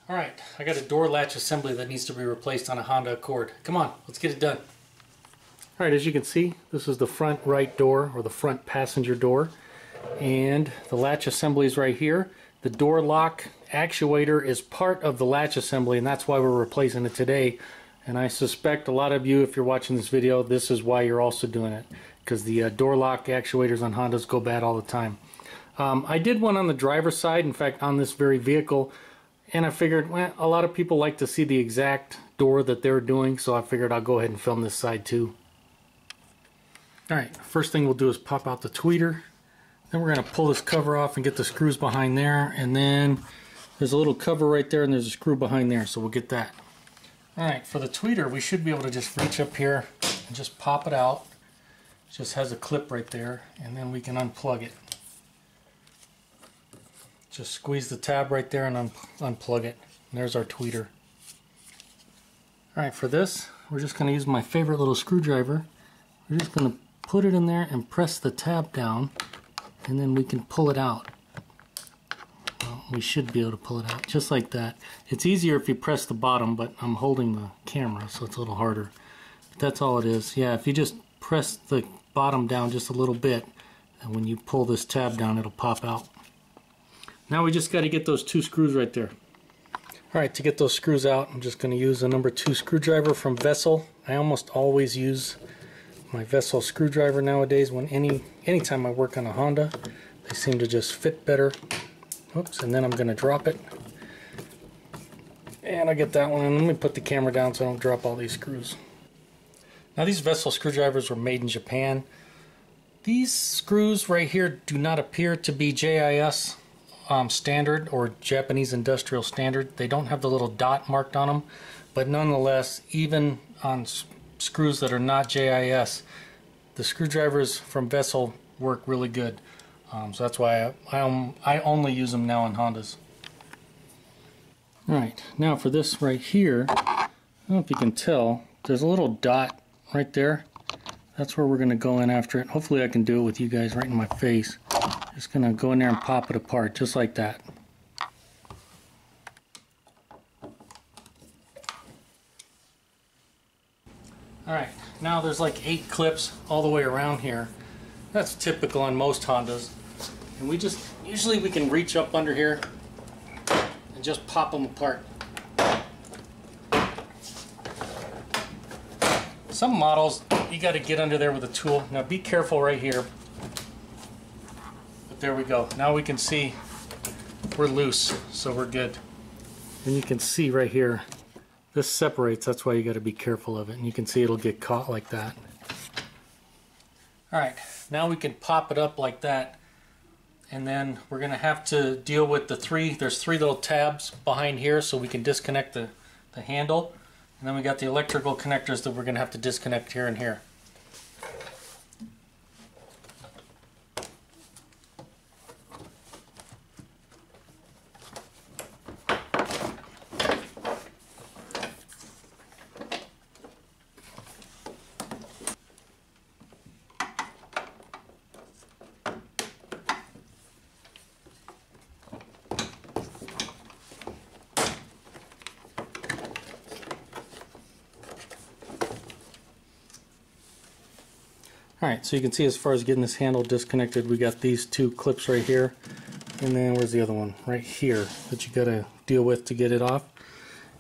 Alright, I got a door latch assembly that needs to be replaced on a Honda Accord. Come on, let's get it done. Alright, as you can see, this is the front right door, or the front passenger door. And the latch assembly is right here. The door lock actuator is part of the latch assembly, and that's why we're replacing it today. And I suspect a lot of you, if you're watching this video, this is why you're also doing it. Because the door lock actuators on Hondas go bad all the time. I did one on the driver's side, in fact on this very vehicle. And I figured, well, a lot of people like to see the exact door that they're doing, so I figured I'll go ahead and film this side too. Alright, first thing we'll do is pop out the tweeter. Then we're going to pull this cover off and get the screws behind there. And then there's a little cover right there and there's a screw behind there, so we'll get that. Alright, for the tweeter we should be able to just reach up here and just pop it out. It just has a clip right there, and then we can unplug it. Just squeeze the tab right there and unplug it. And there's our tweeter. Alright, for this, we're just going to use my favorite little screwdriver. We're just going to put it in there and press the tab down, and then we can pull it out. Well, we should be able to pull it out, just like that. It's easier if you press the bottom, but I'm holding the camera, so it's a little harder. But that's all it is. Yeah, if you just press the bottom down just a little bit, and when you pull this tab down, it'll pop out. Now we just got to get those two screws right there. Alright, to get those screws out, I'm just going to use a number 2 screwdriver from Vessel. I almost always use my Vessel screwdriver nowadays when anytime I work on a Honda. They seem to just fit better. Oops, and then I'm going to drop it. And I get that one. Let me put the camera down so I don't drop all these screws. Now these Vessel screwdrivers were made in Japan. These screws right here do not appear to be JIS standard or Japanese industrial standard. They don't have the little dot marked on them, but nonetheless, even on screws that are not JIS, the screwdrivers from Vessel work really good. So that's why I only use them now on Hondas. Alright, now for this right here, I don't know if you can tell, there's a little dot right there. That's where we're going to go in after it. Hopefully I can do it with you guys right in my face. Just going to go in there and pop it apart, just like that. Alright, now there's like 8 clips all the way around here. That's typical on most Hondas. And usually we can reach up under here and just pop them apart. Some models, you got to get under there with a tool. Now be careful right here. But there we go. Now we can see we're loose, so we're good. And you can see right here, this separates, that's why you got to be careful of it. And you can see it'll get caught like that. Alright, now we can pop it up like that. And then we're going to have to deal with there's 3 little tabs behind here so we can disconnect the handle. And then we got the electrical connectors that we're going to have to disconnect here and here. Alright, so you can see as far as getting this handle disconnected, we got these 2 clips right here, and then where's the other one? Right here, that you gotta deal with to get it off.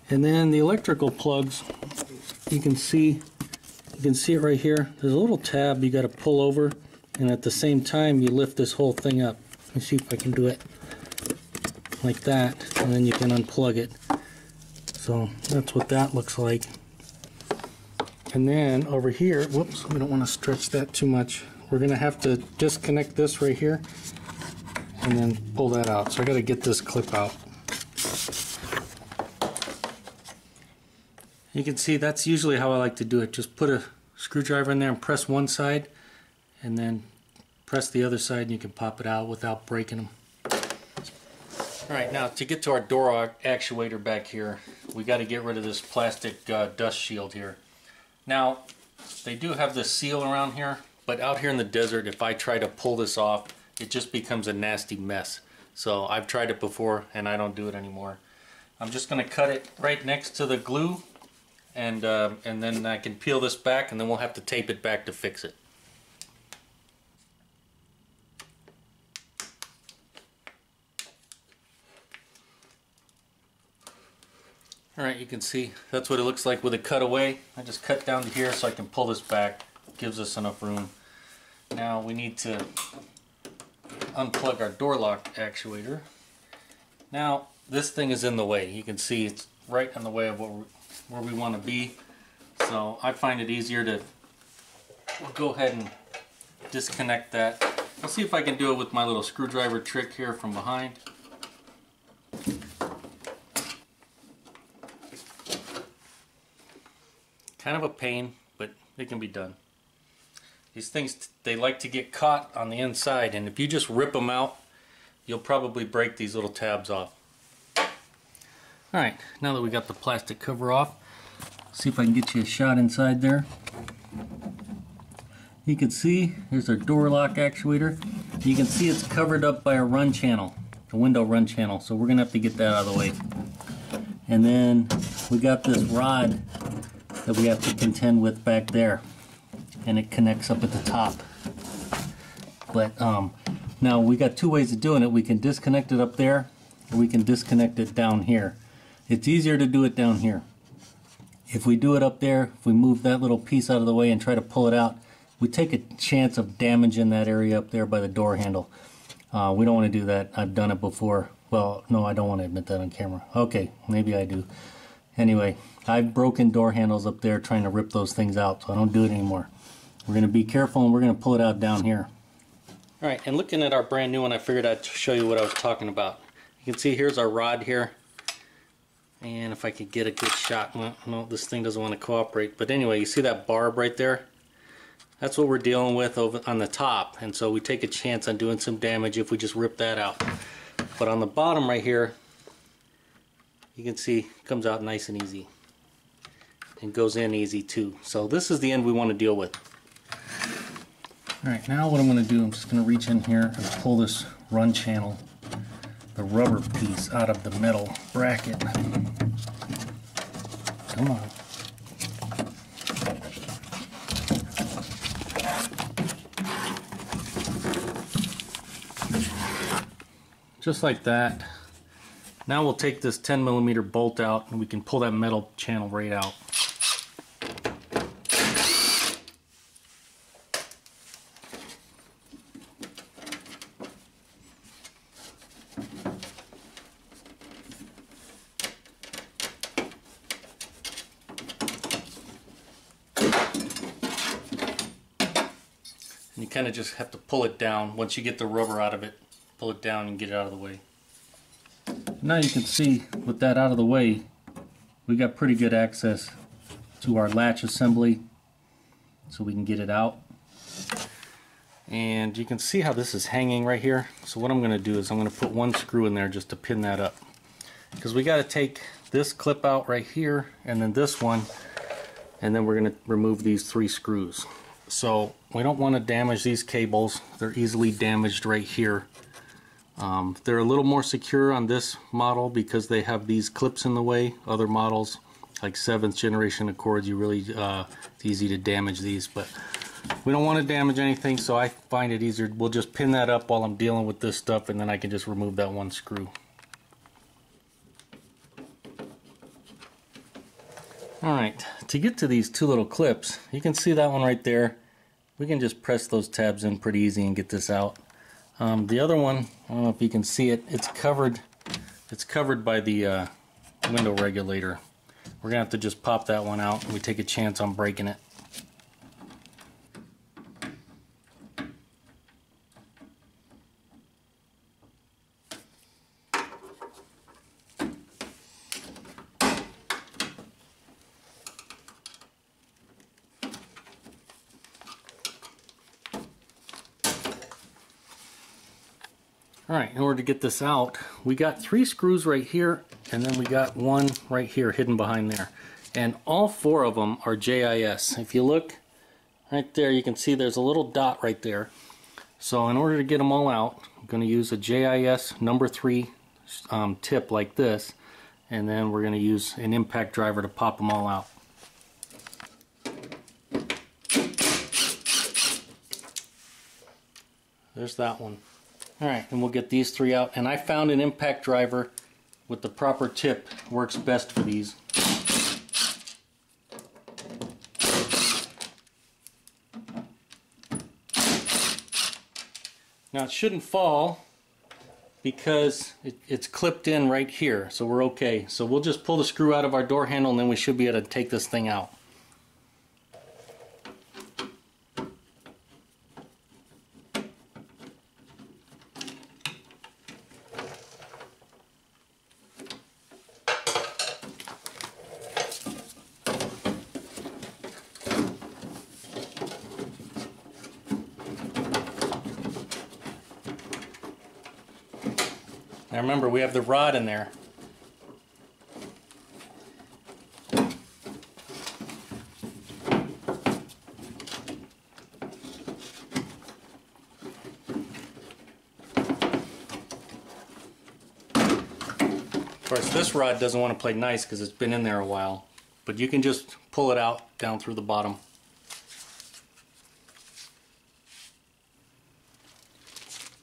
And then the electrical plugs, you can see it right here. There's a little tab you gotta pull over, and at the same time you lift this whole thing up. Let me see if I can do it like that, and then you can unplug it. So that's what that looks like. And then over here, whoops, we don't want to stretch that too much. We're going to have to disconnect this right here and then pull that out. So I got to get this clip out. You can see that's usually how I like to do it. Just put a screwdriver in there and press one side and then press the other side and you can pop it out without breaking them. Alright, now to get to our door actuator back here, we got to get rid of this plastic dust shield here. Now, they do have this seal around here, but out here in the desert, if I try to pull this off, it just becomes a nasty mess. So I've tried it before and I don't do it anymore. I'm just going to cut it right next to the glue, and then I can peel this back, and then we'll have to tape it back to fix it. Alright, you can see that's what it looks like with a cutaway. I just cut down to here so I can pull this back. Gives us enough room. Now we need to unplug our door lock actuator. Now this thing is in the way. You can see it's right in the way of where we want to be. So I find it easier to go ahead and disconnect that. I'll see if I can do it with my little screwdriver trick here from behind. Kind of a pain, but it can be done. These things, they like to get caught on the inside, and if you just rip them out, you'll probably break these little tabs off. Alright, now that we got the plastic cover off, see if I can get you a shot inside there. You can see, here's our door lock actuator. You can see it's covered up by a run channel, a window run channel, so we're going to have to get that out of the way. And then we got this rod that we have to contend with back there, and it connects up at the top. But now we got two ways of doing it. We can disconnect it up there, or we can disconnect it down here. It's easier to do it down here. If we do it up there, if we move that little piece out of the way and try to pull it out, we take a chance of damaging that area up there by the door handle. We don't want to do that. I've done it before. Well, no, I don't want to admit that on camera. Okay, maybe I do. Anyway, I've broken door handles up there trying to rip those things out, so I don't do it anymore. We're going to be careful, and we're going to pull it out down here. Alright, and looking at our brand new one, I figured I'd show you what I was talking about. You can see here's our rod here. And if I could get a good shot, well, no, this thing doesn't want to cooperate. But anyway, you see that barb right there? That's what we're dealing with over on the top. And so we take a chance on doing some damage if we just rip that out. But on the bottom right here, you can see it comes out nice and easy. And goes in easy too. So this is the end we want to deal with. Alright, now what I'm going to do, I'm just going to reach in here and pull this run channel, the rubber piece, out of the metal bracket. Come on. Just like that. Now we'll take this 10mm bolt out, and we can pull that metal channel right out. And you kind of just have to pull it down. Once you get the rubber out of it, pull it down and get it out of the way. Now you can see with that out of the way, we got pretty good access to our latch assembly, so we can get it out. And you can see how this is hanging right here. So what I'm going to do is I'm going to put one screw in there just to pin that up, because we got to take this clip out right here, and then this one, and then we're going to remove these 3 screws. So we don't want to damage these cables. They're easily damaged right here. They're a little more secure on this model because they have these clips in the way. Other models, like 7th generation Accords, it's easy to damage these, but we don't want to damage anything, so I find it easier. We'll just pin that up while I'm dealing with this stuff, and then I can just remove that one screw. Alright, to get to these 2 little clips, you can see that one right there. We can just press those tabs in pretty easy and get this out. The other one, I don't know if you can see it, it's covered by the window regulator. We're going to have to just pop that one out, and we take a chance on breaking it. Alright, in order to get this out, we got 3 screws right here, and then we got one right here hidden behind there. And all 4 of them are JIS. If you look right there, you can see there's a little dot right there. So in order to get them all out, I'm going to use a JIS number 3 tip like this, and then we're going to use an impact driver to pop them all out. There's that one. Alright, and we'll get these three out. And I found an impact driver with the proper tip works best for these. Now it shouldn't fall because it's clipped in right here, so we're okay. So we'll just pull the screw out of our door handle and then we should be able to take this thing out. Now remember, we have the rod in there. Of course, this rod doesn't want to play nice because it's been in there a while, but you can just pull it out down through the bottom.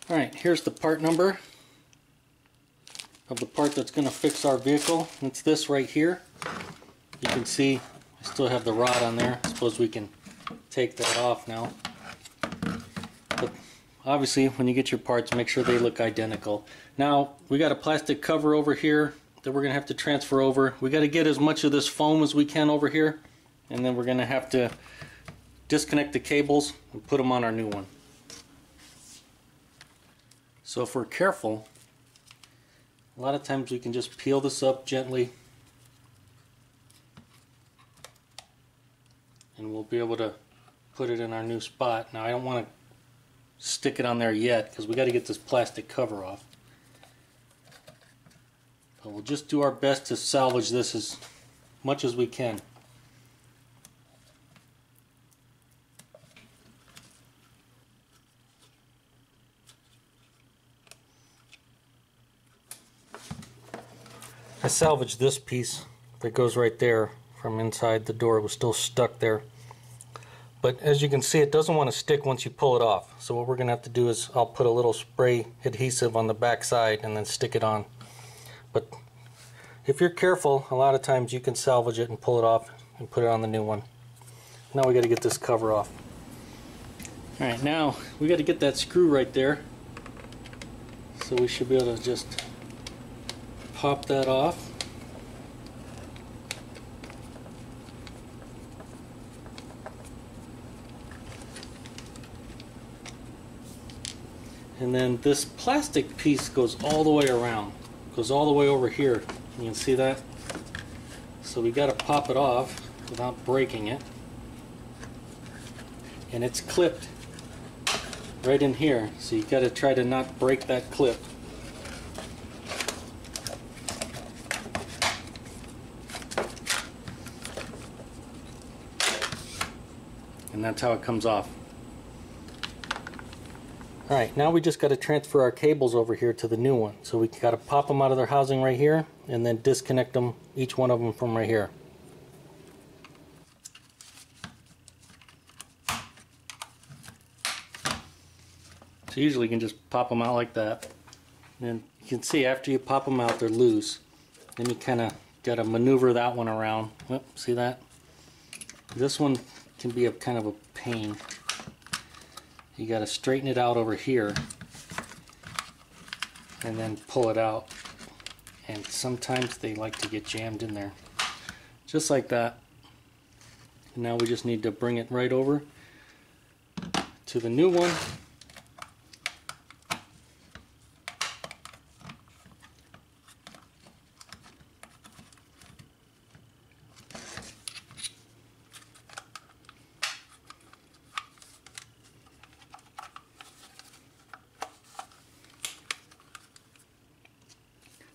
Alright, here's the part number of the part that's going to fix our vehicle. It's this right here. You can see I still have the rod on there. I suppose we can take that off now. But obviously when you get your parts, make sure they look identical. Now we got a plastic cover over here that we're going to have to transfer over. We got to get as much of this foam as we can over here, and then we're going to have to disconnect the cables and put them on our new one. So if we're careful, a lot of times we can just peel this up gently and we'll be able to put it in our new spot. Now I don't want to stick it on there yet because we got to get this plastic cover off. But we'll just do our best to salvage this as much as we can. I salvaged this piece that goes right there from inside the door. It was still stuck there. But as you can see, it doesn't want to stick once you pull it off. So what we're going to have to do is I'll put a little spray adhesive on the back side and then stick it on. But if you're careful, a lot of times you can salvage it and pull it off and put it on the new one. Now we got to get this cover off. Alright, now we got to get that screw right there. So we should be able to just pop that off. And then this plastic piece goes all the way around, goes all the way over here. You can see that? So we got to pop it off without breaking it. And it's clipped right in here, so you got to try to not break that clip. And that's how it comes off. Alright, now we just got to transfer our cables over here to the new one. So we got to pop them out of their housing right here and then disconnect them, each one of them, from right here. So usually you can just pop them out like that. And you can see after you pop them out, they're loose. Then you kind of got to maneuver that one around. Oh, see that? This one can be a kind of a pain. You got to straighten it out over here and then pull it out. And sometimes they like to get jammed in there. Just like that. And now we just need to bring it right over to the new one.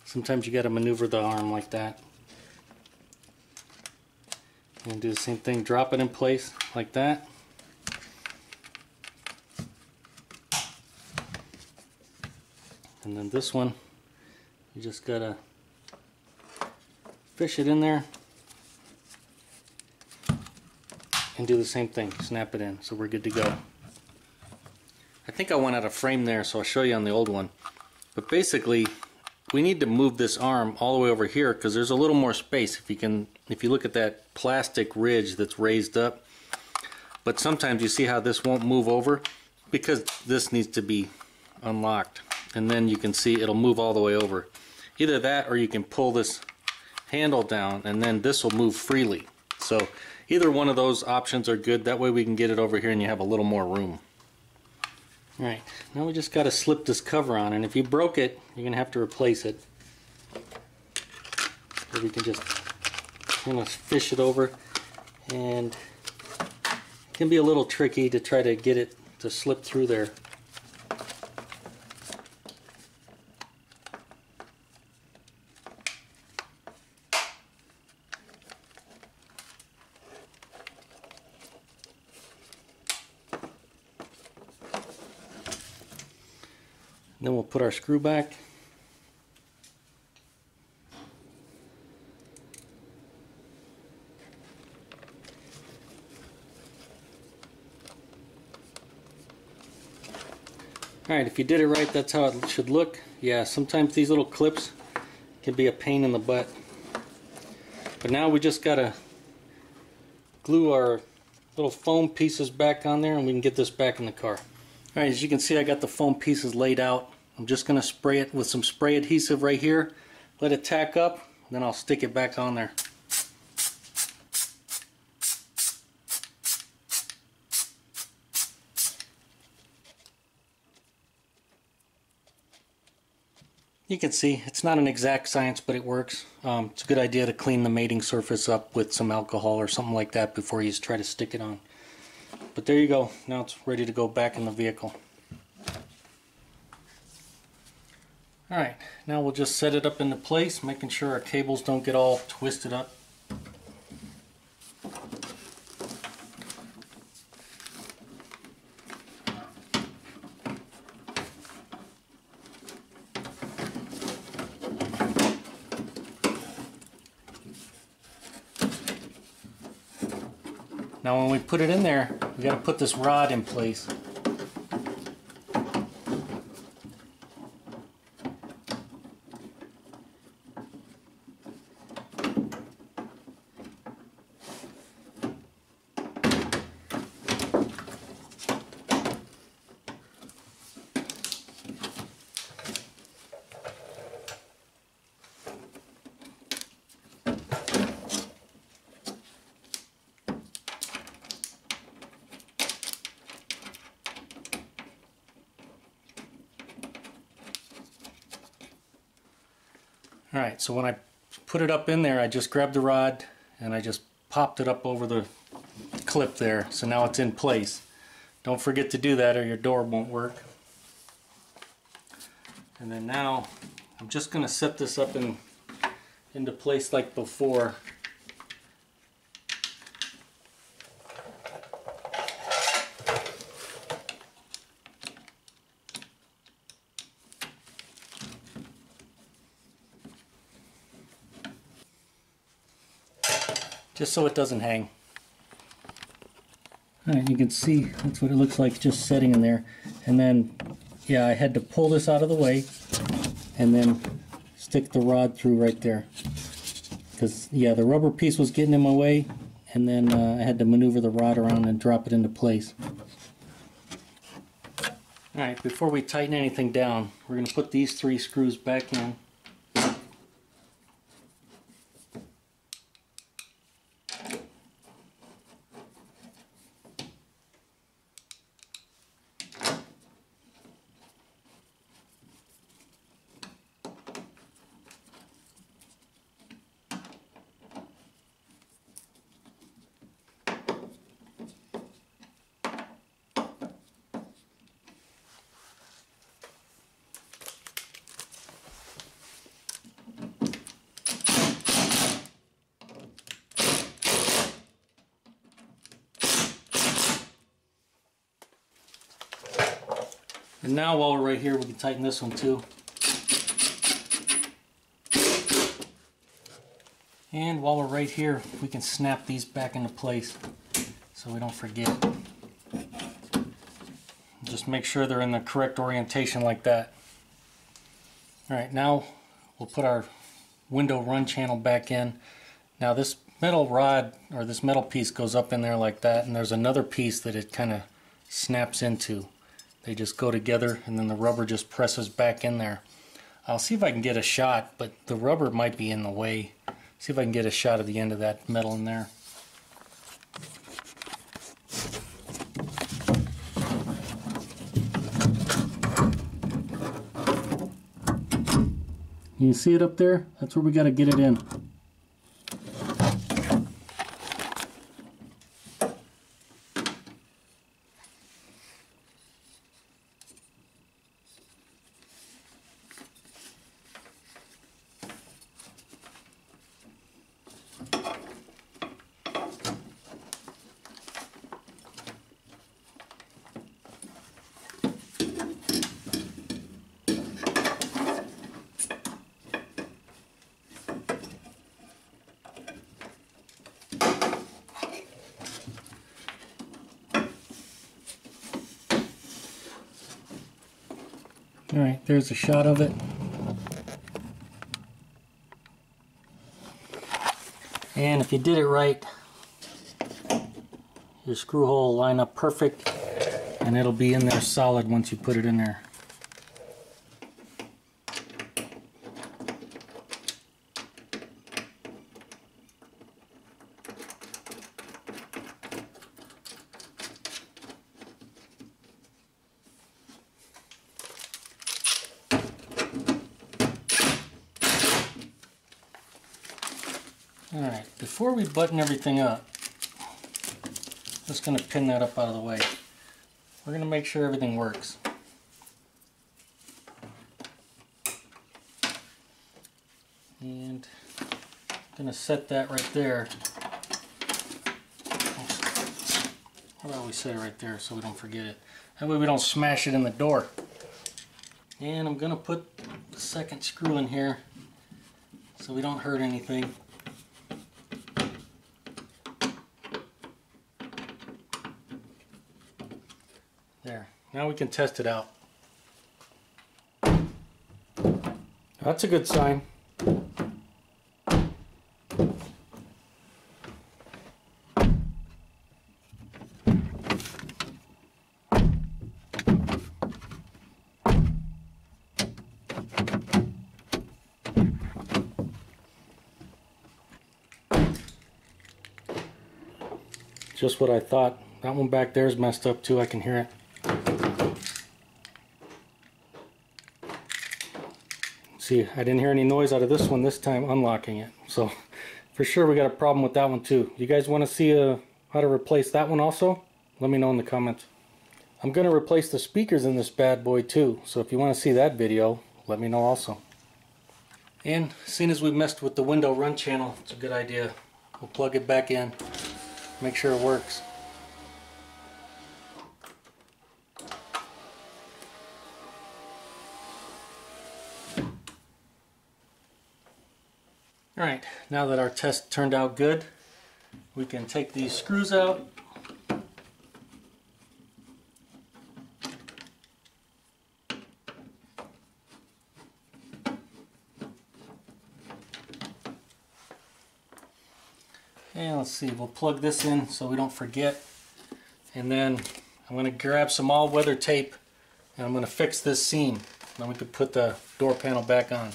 Sometimes you got to maneuver the arm like that. And do the same thing, drop it in place like that. And then this one, you just got to fish it in there and do the same thing, snap it in, so we're good to go. I think I went out of frame there, so I'll show you on the old one. But basically, we need to move this arm all the way over here because there's a little more space if you look at that plastic ridge that's raised up. But sometimes you see how this won't move over because this needs to be unlocked, and then you can see it'll move all the way over. Either that or you can pull this handle down and then this will move freely. So either one of those options are good. That way we can get it over here and you have a little more room. Alright, now we just got to slip this cover on, and if you broke it, you're going to have to replace it. So we can just kind of fish it over, and it can be a little tricky to try to get it to slip through there. Then we'll put our screw back. Alright, if you did it right, that's how it should look. Yeah, sometimes these little clips can be a pain in the butt. But now we just gotta glue our little foam pieces back on there and we can get this back in the car. Alright, as you can see, I got the foam pieces laid out. I'm just going to spray it with some spray adhesive right here, let it tack up, then I'll stick it back on there. You can see it's not an exact science, but it works. It's a good idea to clean the mating surface up with some alcohol or something like that before you try to stick it on. But there you go. Now it's ready to go back in the vehicle. Alright, now we'll just set it up into place, making sure our cables don't get all twisted up. Now when we put it in there, we got to put this rod in place. Alright, so when I put it up in there, I just grabbed the rod and I just popped it up over the clip there, so now it's in place. Don't forget to do that or your door won't work. And then now I'm just going to set this up into place like before. Just so it doesn't hang. Alright, you can see that's what it looks like just setting in there. And then, yeah, I had to pull this out of the way and then stick the rod through right there. Because, yeah, the rubber piece was getting in my way, and then I had to maneuver the rod around and drop it into place. Alright, before we tighten anything down, we're going to put these 3 screws back in. And now while we're right here, we can tighten this one too. And while we're right here, we can snap these back into place so we don't forget. Just make sure they're in the correct orientation like that. Alright, now we'll put our window run channel back in. Now this metal rod, or this metal piece, goes up in there like that, and there's another piece that it kind of snaps into. They just go together, and then the rubber just presses back in there. I'll see if I can get a shot, but the rubber might be in the way. See if I can get a shot of the end of that metal in there. You see it up there? That's where we got to get it in. Alright, there's a shot of it. And if you did it right, your screw hole will line up perfect, and it'll be in there solid once you put it in there. Alright, before we button everything up, just going to pin that up out of the way. We're going to make sure everything works. And I'm going to set that right there. How about we set it right there so we don't forget it? That way we don't smash it in the door. And I'm going to put the second screw in here so we don't hurt anything. There. Now we can test it out. That's a good sign. Just what I thought. That one back there is messed up too. I can hear it. See, I didn't hear any noise out of this one this time unlocking it. So for sure we got a problem with that one too. You guys want to see how to replace that one also? Let me know in the comments. I'm going to replace the speakers in this bad boy too. So if you want to see that video, let me know also. And seeing as we messed with the window run channel, it's a good idea. We'll plug it back in. Make sure it works. Alright, now that our test turned out good, we can take these screws out. And let's see, we'll plug this in so we don't forget. And then I'm going to grab some all-weather tape and I'm going to fix this seam. Then we could put the door panel back on.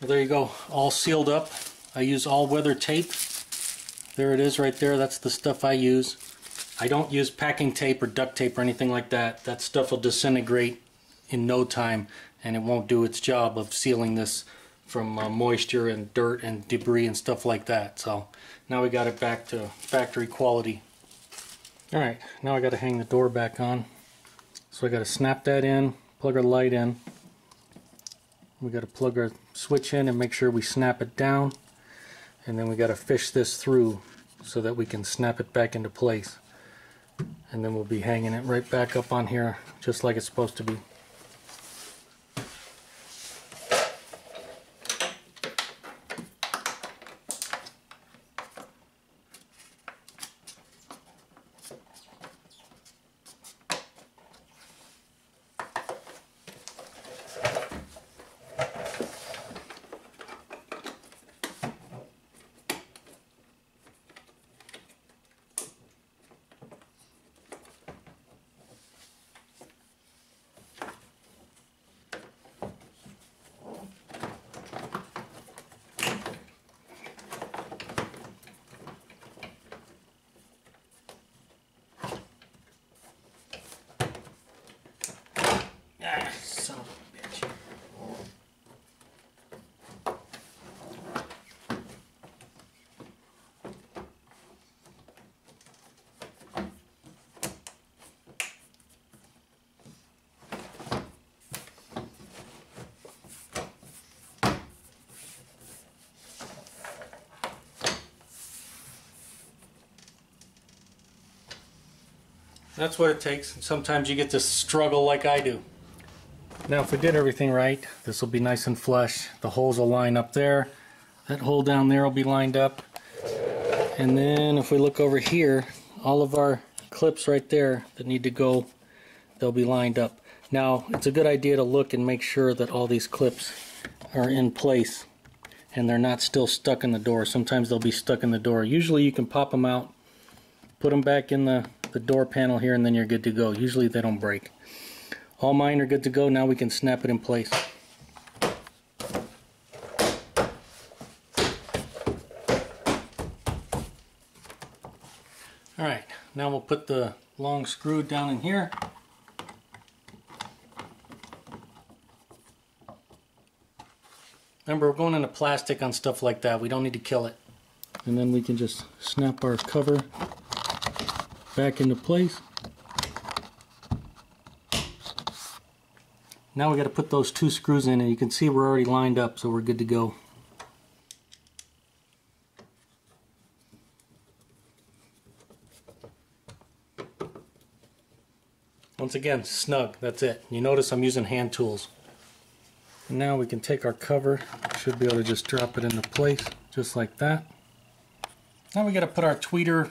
Well, there you go, all sealed up. I use all-weather tape. There it is right there. That's the stuff I use. I don't use packing tape or duct tape or anything like that. That stuff will disintegrate in no time and it won't do its job of sealing this from moisture and dirt and debris and stuff like that. So now we got it back to factory quality. Alright, now I got to hang the door back on. So I got to snap that in, plug our light in. We got to plug our switch in and make sure we snap it down. And then we got to fish this through so that we can snap it back into place. And then we'll be hanging it right back up on here just like it's supposed to be. That's what it takes. Sometimes you get to struggle like I do. Now if we did everything right, this will be nice and flush. The holes will line up there. That hole down there will be lined up. And then if we look over here, all of our clips right there that need to go, they'll be lined up. Now it's a good idea to look and make sure that all these clips are in place and they're not still stuck in the door. Sometimes they'll be stuck in the door. Usually you can pop them out, put them back in the door panel here, and then you're good to go. Usually they don't break. All mine are good to go. Now we can snap it in place. Alright, now we'll put the long screw down in here. Remember, we're going into plastic on stuff like that. We don't need to kill it. And then we can just snap our cover back into place. Now we got to put those two screws in, and you can see we're already lined up, so we're good to go. Once again, snug, that's it. You notice I'm using hand tools. And now we can take our cover, should be able to just drop it into place, just like that. Now we got to put our tweeter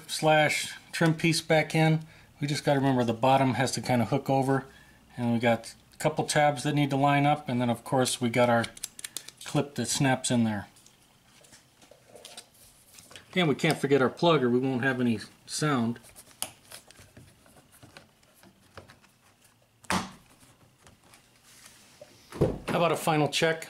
/ trim piece back in. We just got to remember the bottom has to kind of hook over, and we got a couple tabs that need to line up, and then of course we got our clip that snaps in there. And we can't forget our plug or we won't have any sound. How about a final check?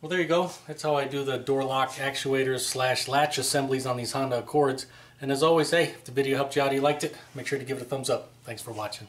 Well, there you go. That's how I do the door lock actuators / latch assemblies on these Honda Accords. And as always, hey, if the video helped you out, you liked it, make sure to give it a thumbs up. Thanks for watching.